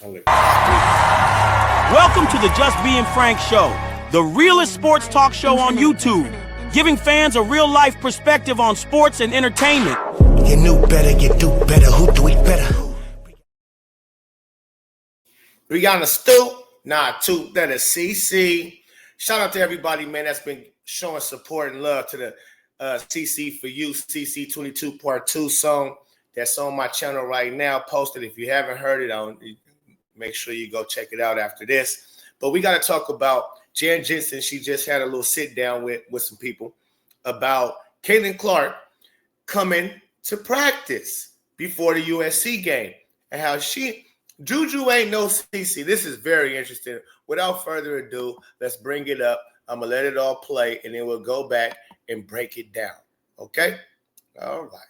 Welcome to the Just Being Frank Show, the realest sports talk show on YouTube, giving fans a real-life perspective on sports and entertainment. You knew better, you do better. Who do it better? We got a Stu, two, that is CC. Shout out to everybody, man, that's been showing support and love to the CC for You, CC22 Part 2 song that's on my channel right now, posted. If you haven't heard it, make sure you go check it out after this. But we got to talk about Jensen. She just had a little sit down with some people about Caitlin Clark coming to practice before the USC game and how JUJU ain't no CC. This is very interesting. Without further ado, let's bring it up. I'm going to let it all play, and then we'll go back and break it down. Okay? All right.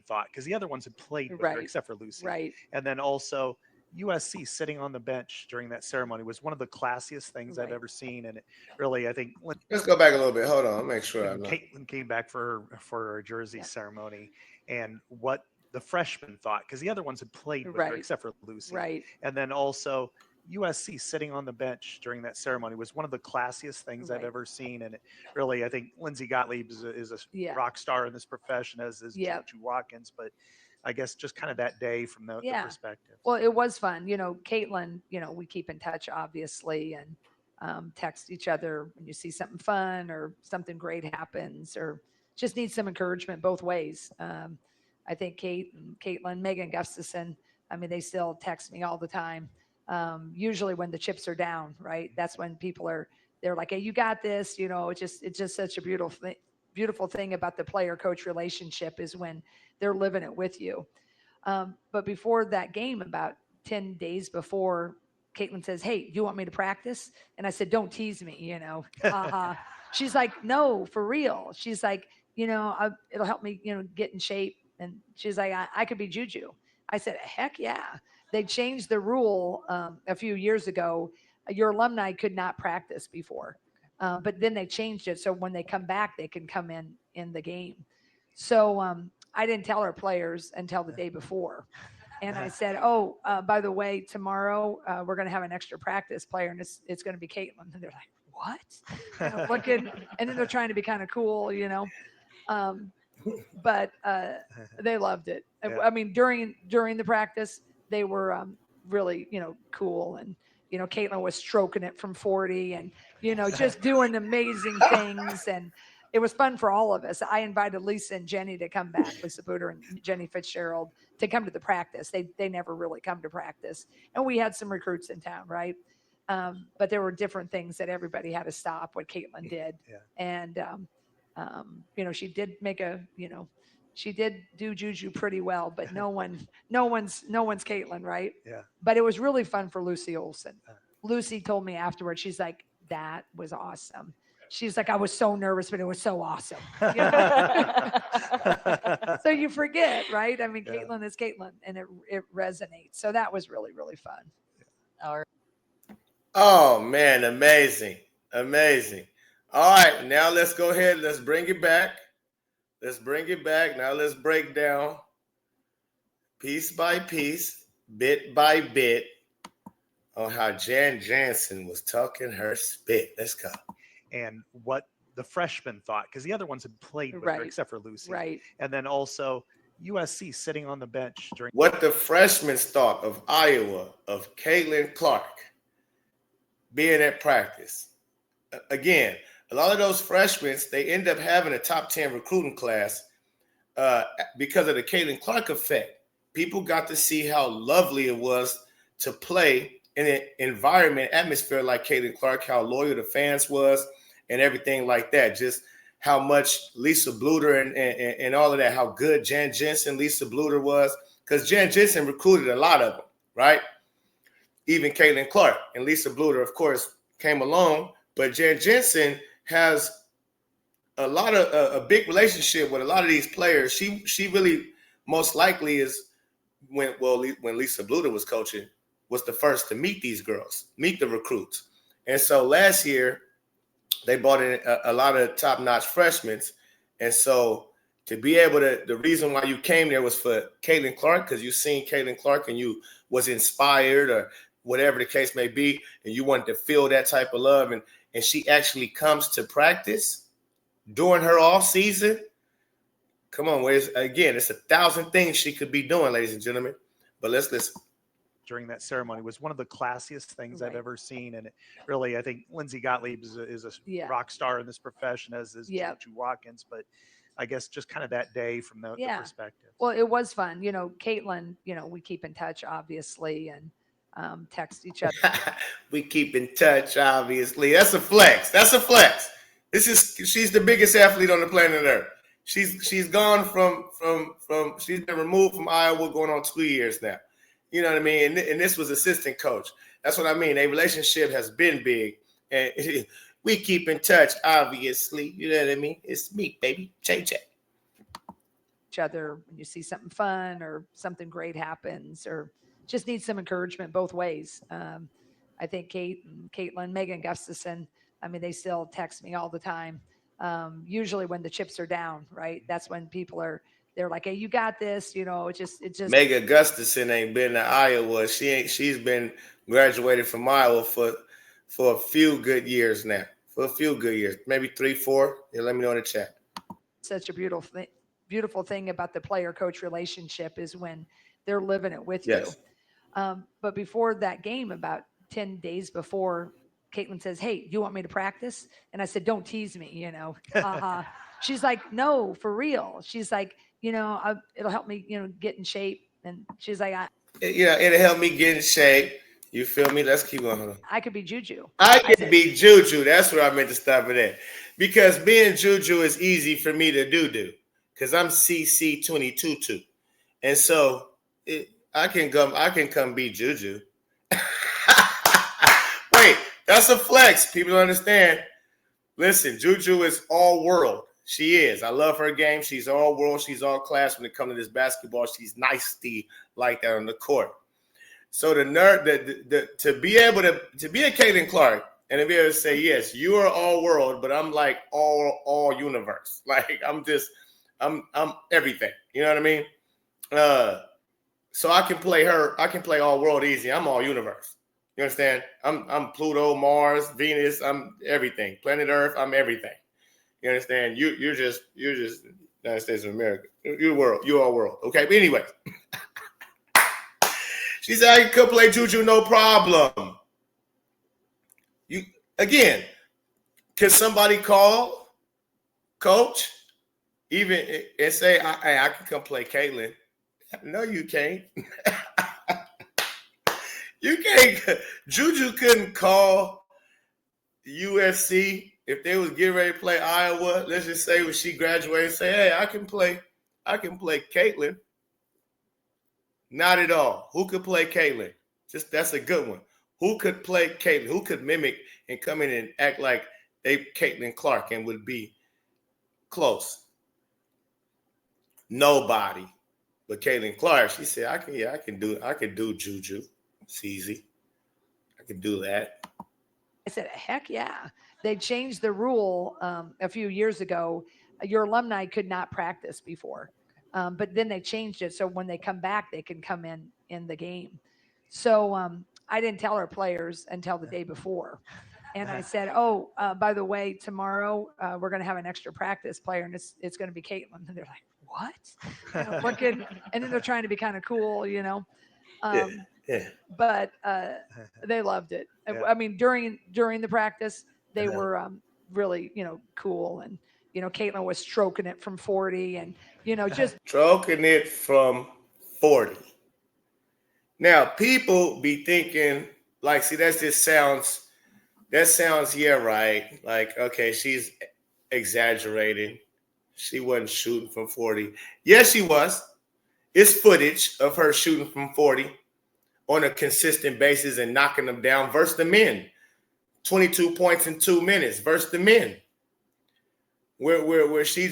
Thought, because the other ones had played with her, except for Lucy. Right. And then also USC sitting on the bench during that ceremony was one of the classiest things I've ever seen. And it really, I think, let's go back a little bit. Hold on, I'll make sure. Caitlin came back for her jersey ceremony, and what the freshmen thought, because the other ones had played with her, except for Lucy. Right. And then also USC sitting on the bench during that ceremony was one of the classiest things I've ever seen. And it really, I think Lindsay Gottlieb is a rock star in this profession, as is JUJU Watkins. But I guess just kind of that day from the perspective. Well, it was fun. You know, Caitlin, we keep in touch, obviously, and text each other when you see something fun or something great happens or just need some encouragement both ways. I think Caitlin, Megan Gustafson, they still text me all the time. Usually when the chips are down, right? That's when they're like, hey, you got this, it's just such a beautiful thing about the player coach relationship is when they're living it with you. But before that game, about 10 days before, Caitlin says, hey, do you want me to practice? And I said, don't tease me, She's like, no, for real. She's like, it'll help me, get in shape. And she's like, I could be JUJU. I said, heck yeah. They changed the rule a few years ago. Your alumni could not practice before, but then they changed it. So when they come back, they can come in the game. So I didn't tell our players until the day before. And I said, by the way, tomorrow we're going to have an extra practice player, and it's going to be Caitlin. And they're like, what? Looking, and then they're trying to be kind of cool, but they loved it. During the practice, they were really, cool. And, Caitlin was stroking it from 40 and, just doing amazing things. And it was fun for all of us. I invited Lisa and Jenny to come back, Lisa Booter and Jenny Fitzgerald, to come to the practice. They never really come to practice. And we had some recruits in town, right? But there were different things that everybody had to stop, what Caitlin did. Yeah. And, she did she did do JUJU pretty well, but no one's Caitlin, right? Yeah. But it was really fun for Lucy Olson. Lucy told me afterwards, she's like, that was awesome. She's like, I was so nervous, but it was so awesome. So you forget, right? Caitlin is Caitlin, and it resonates. So that was really, really fun. Oh, man, amazing. Amazing. All right, now let's go ahead. Let's bring it back. Now let's break down piece by piece, bit by bit, on how Jensen was talking her spit. Let's go. And what the freshmen thought, because the other ones had played with her, except for Lucy. Right. And then also USC sitting on the bench during what the freshmen thought of Iowa, of Caitlin Clark being at practice. Again, a lot of those freshmen, they end up having a top 10 recruiting class because of the Caitlin Clark effect. People got to see how lovely it was to play in an environment, atmosphere like Caitlin Clark, how loyal the fans was and everything like that. Just how much Lisa Bluter and all of that, how good Jensen, Lisa Bluter was, because Jensen recruited a lot of them, right? Even Caitlin Clark and Lisa Bluter, of course, came along, but Jensen has a big relationship with a lot of these players. She really most likely is when Lisa Bluter was coaching, was the first to meet these girls, meet the recruits. And so last year they brought in a lot of top-notch freshmen. And so to be able to, the reason why you came there was for Caitlin Clark, because you seen Caitlin Clark and you was inspired or whatever the case may be, and you wanted to feel that type of love, and she actually comes to practice during her off season. Come on, again, it's 1,000 things she could be doing, ladies and gentlemen. But let's listen. During that ceremony was one of the classiest things I've ever seen, and it really, I think Lindsay Gottlieb is a rock star in this profession, as is JUJU Watkins. But I guess just kind of that day from the perspective. Well, it was fun. Caitlin, we keep in touch, obviously, and text each other. We keep in touch, obviously. That's a flex. She's the biggest athlete on the planet Earth. She's gone from she's been removed from Iowa going on 2 years now. You know what I mean? And this was assistant coach. That's what I mean. A relationship has been big. And we keep in touch, obviously. You know what I mean? It's me, baby. JJ. Each other when you see something fun or something great happens, or just need some encouragement both ways. I think Caitlin, Megan Gustafson, they still text me all the time. Usually when the chips are down, right? That's when they're like, hey, you got this, it just Megan Gustafson ain't been to Iowa. She's been graduated from Iowa for a few good years now. For a few good years, maybe 3, 4. Yeah, let me know in the chat. Such a beautiful thing about the player-coach relationship is when they're living it with you. But before that game, about 10 days before, Caitlin says, hey, you want me to practice? And I said, don't tease me, She's like, no, for real. She's like, it'll help me, get in shape. And she's like, it'll help me get in shape. You feel me? Let's keep going. I could be JUJU. I could be JUJU. That's where I meant to stop it at. Because being JUJU is easy for me to do. Because I'm CC22. And so I can come be JUJU. Wait, that's a flex. People don't understand. Listen, JUJU is all world. She is. I love her game. She's all world. She's all class when it comes to this basketball. She's nasty like that on the court. So to be able to be a Caitlin Clark and to be able to say, yes, you are all world, but I'm like all universe. Like I'm everything. You know what I mean? So I can play her. I can play all world easy. I'm all universe. You understand? I'm Pluto, Mars, Venus. I'm everything. Planet Earth. I'm everything. You understand? You're just United States of America. You're world. You're all world. Okay. But anyway, she said I could play JUJU, no problem. Can somebody call Coach even and say I can come play Caitlin? No, you can't. You can't. JUJU couldn't call USC if they was getting ready to play Iowa. Let's just say when she graduated, say, hey, I can play Caitlin. Not at all. Who could play Caitlin? That's a good one. Who could play Caitlin? Who could mimic and come in and act like they Caitlin Clark and would be close? Nobody. But Caitlin Clark, she said, I can do JUJU. It's easy. I can do that. I said, heck yeah. They changed the rule a few years ago. Your alumni could not practice before. But then they changed it. So when they come back, they can come in the game. So I didn't tell our players until the day before. And I said, by the way, tomorrow we're going to have an extra practice player, and it's going to be Caitlin. And they're like, what? Looking, and then they're trying to be kind of cool, But they loved it. I mean, during the practice, they were really, cool. And, Caitlin was stroking it from 40 and, just stroking it from 40. Now, people be thinking like, see, that sounds, yeah, right. Like, okay, she's exaggerating. She wasn't shooting from 40. Yes, she was. It's footage of her shooting from 40 on a consistent basis and knocking them down versus the men. 22 points in 2 minutes versus the men. Where she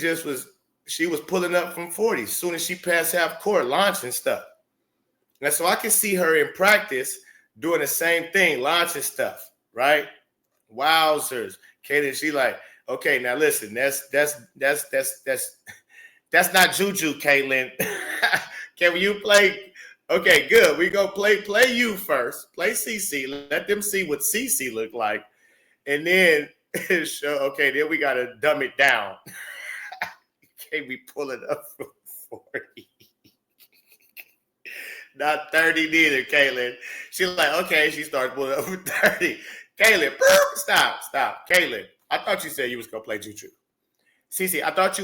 was pulling up from 40 as soon as she passed half court, launching stuff. And so I can see her in practice doing the same thing, launching stuff, right? Wowzers. Katie, she like, okay, now listen, that's That's not JUJU, Caitlin. Can you play? Okay, good. We go play you first. Play CC. Let them see what CC look like. And then show, okay, then we got to dumb it down. Can't we pull it up from 40? Not 30 neither, Caitlin. She's like, okay, she starts pulling up from 30. Caitlin, stop. Caitlin, I thought you said you was going to play JUJU. CC, I thought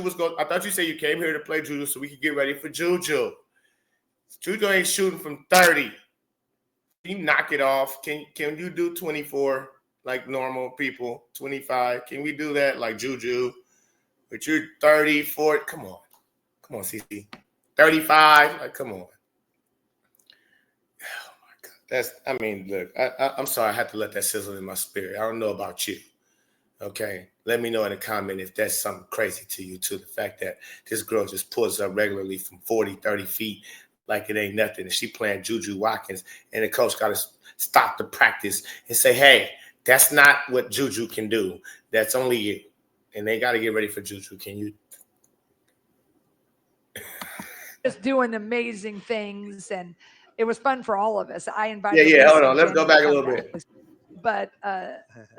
you said you came here to play JUJU so we could get ready for JUJU. JUJU ain't shooting from 30. Can you knock it off? Can you do 24 like normal people? 25? Can we do that like JUJU? But you're 30, 40. Come on, CC. 35. Like, come on. Oh my God. Look. I'm sorry. I had to let that sizzle in my spirit. I don't know about you. Okay, let me know in the comment if that's something crazy to you too. The fact that this girl just pulls up regularly from 40, 30 feet like it ain't nothing. And she playing JUJU Watkins, and the coach got to stop the practice and say, hey, that's not what JUJU can do. That's only you. And they got to get ready for JUJU. Can you? Just doing amazing things, and it was fun for all of us. I invited. Yeah. Hold on. Let's go back a little bit. But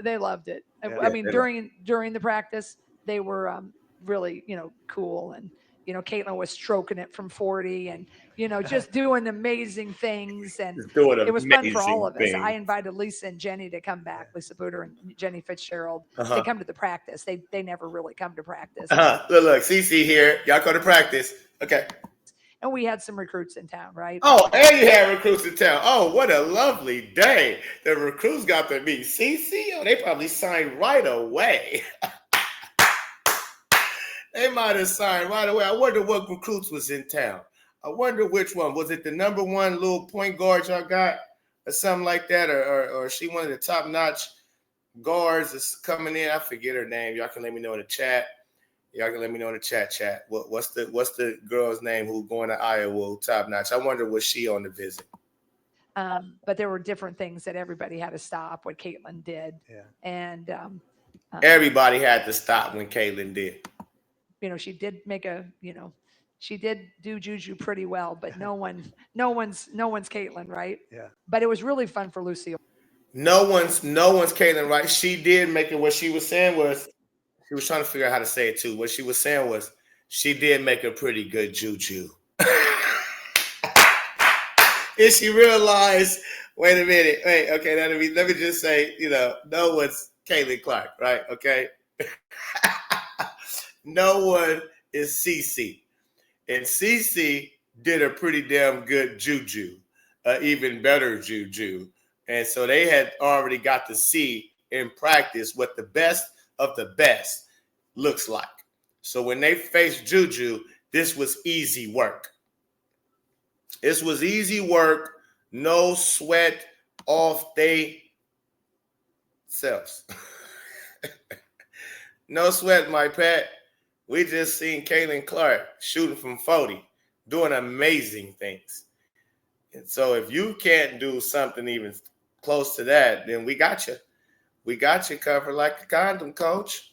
they loved it. I mean, during the practice, they were really, cool. And, Caitlin was stroking it from 40 and, just doing amazing things. And it was fun for all of us. I invited Lisa and Jenny to come back, Lisa Booter and Jenny Fitzgerald. They come to the practice. They never really come to practice. Look, CC here. Y'all go to practice. Okay. And we had some recruits in town, right? Oh, and you had recruits in town. Oh, what a lovely day. The recruits got to meet CC. Oh, they probably signed right away. They might have signed right away. I wonder what recruits was in town. I wonder which one. Was it the number one little point guard y'all got or something like that? Or she one of the top-notch guards that's coming in? I forget her name. Y'all can let me know in the chat. Y'all can let me know in the chat. What's the girl's name who going to Iowa top notch? I wonder was she on the visit? But there were different things that everybody had to stop. What Caitlin did, and everybody had to stop when Caitlin did. She did make she did do JUJU pretty well, but no one's Caitlin, right? Yeah. But it was really fun for Lucille. No one's Caitlin, right? She did make it. What she was saying was. She was trying to figure out how to say it too. What she was saying was she did make a pretty good JUJU. And she realized, wait a minute, okay, let me just say, no one's Caitlin Clark, right? Okay. No one is CC. And CC did a pretty damn good JUJU, even better JUJU. And so they had already got to see in practice what the best of the best looks like. So when they faced JUJU, this was easy work. This was easy work, no sweat off they selves. No sweat, my pet. We just seen Caitlin Clark shooting from 40, doing amazing things. And so if you can't do something even close to that, then we got you. We got you covered like a condom, coach.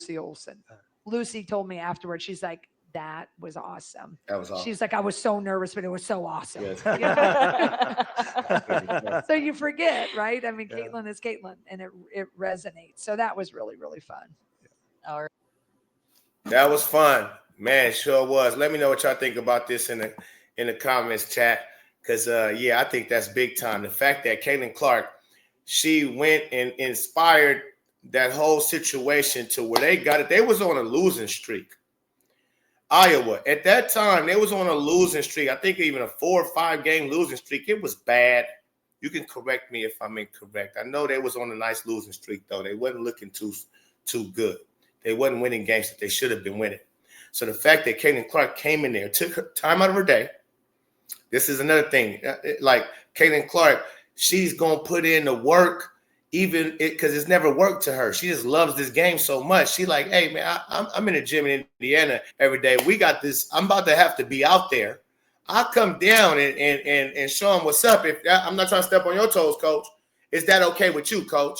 Lucy Olson. Lucy told me afterwards, she's like, that was awesome. That was awesome. She's like, I was so nervous, but it was so awesome. Yes. So you forget, right? I mean, Caitlin is Caitlin, and it resonates. So that was really, really fun. All right. That was fun. Man, it sure was. Let me know what y'all think about this in the comments, chat. Because, I think that's big time. The fact that Caitlin Clark, she went and inspired that whole situation to where they got it. They was on a losing streak. Iowa, at that time, they was on a losing streak. I think even a 4 or 5 game losing streak. It was bad. You can correct me if I'm incorrect. I know they was on a nice losing streak, though. They wasn't looking too good. They wasn't winning games that they should have been winning. So the fact that Caitlin Clark came in there, took her time out of her day. This is another thing. Like Caitlin Clark, she's going to put in the work, even because it's never worked to her. She just loves this game so much. She's like, hey, man, I'm in the gym in Indiana every day. We got this. I'm about to have to be out there. I'll come down and show them what's up. If I'm not trying to step on your toes, coach. Is that okay with you, coach?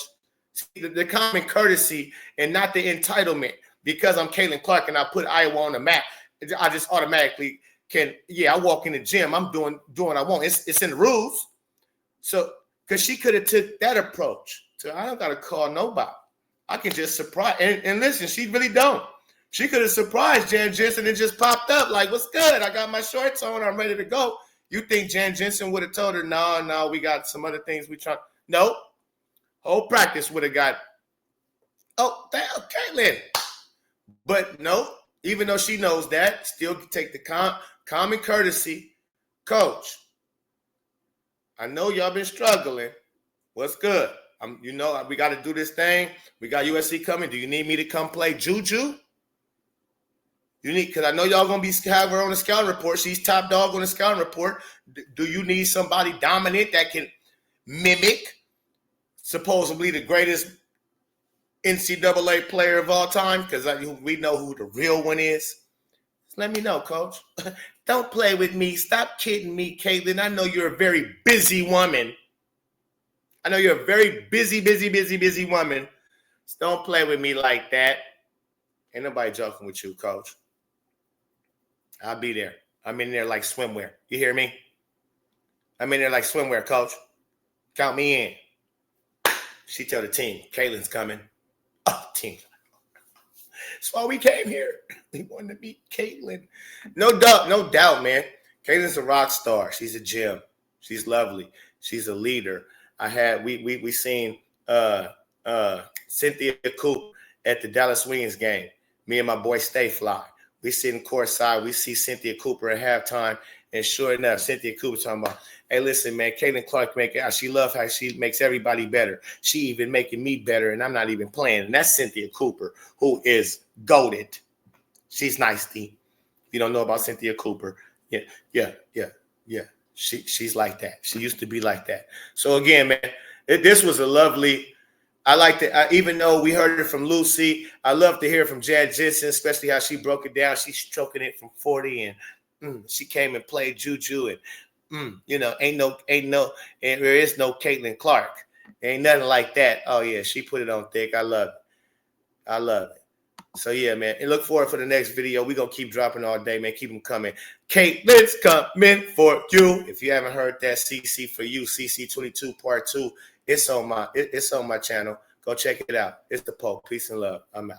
See, the common courtesy and not the entitlement. Because I'm Caitlin Clark and I put Iowa on the map, I just automatically can, I walk in the gym, I'm doing what I want. It's in the rules. So, because she could have took that approach. So I don't got to call nobody. I can just surprise. And listen, she really don't. She could have surprised Jan Jensen and just popped up like, what's good? I got my shorts on. I'm ready to go. You think Jan Jensen would have told her, no, we got some other things we try. Nope. Whole practice would have got, oh, damn, Caitlin. But no, even though she knows that, still take the common courtesy. Coach, I know y'all been struggling. What's good? We got to do this thing. We got USC coming. Do you need me to come play JUJU? Because I know y'all going to be have her on the scouting report. She's top dog on the scouting report. Do you need somebody dominant that can mimic supposedly the greatest NCAA player of all time? Because we know who the real one is. Just let me know, Coach. Don't play with me. Stop kidding me, Caitlin. I know you're a very busy woman. I know you're a very busy woman. So don't play with me like that. Ain't nobody joking with you, Coach. I'll be there. I'm in there like swimwear. You hear me? I'm in there like swimwear, Coach. Count me in. She tell the team, Caitlin's coming. Oh, team. That's why we came here. We wanted to meet Caitlin. No doubt, man. Caitlin's a rock star. She's a gem. She's lovely. She's a leader. We seen Cynthia Cooper at the Dallas Wings game. Me and my boy Stay Fly. We sitting courtside. We see Cynthia Cooper at halftime, and sure enough, Cynthia Cooper talking about, hey, listen, man, Caitlin Clark she loves how she makes everybody better. She even making me better, and I'm not even playing. And that's Cynthia Cooper, who is goated. She's nice, D. If you don't know about Cynthia Cooper, yeah. She's like that. She used to be like that. So again, man, this was a lovely. I like to, even though we heard it from Lucy, I love to hear from Jan Jensen, especially how she broke it down. She's stroking it from 40, and she came and played JUJU, and there is no Caitlin Clark. Ain't nothing like that. Oh yeah, she put it on thick. I love it. So yeah, man, and look forward for the next video. We're gonna keep dropping all day, man. Keep them coming. Caitlin's coming for you. If you haven't heard that, CC for you, CC22 Part 2. It's on my channel. Go check it out. It's the Pope. Peace and love. I'm out.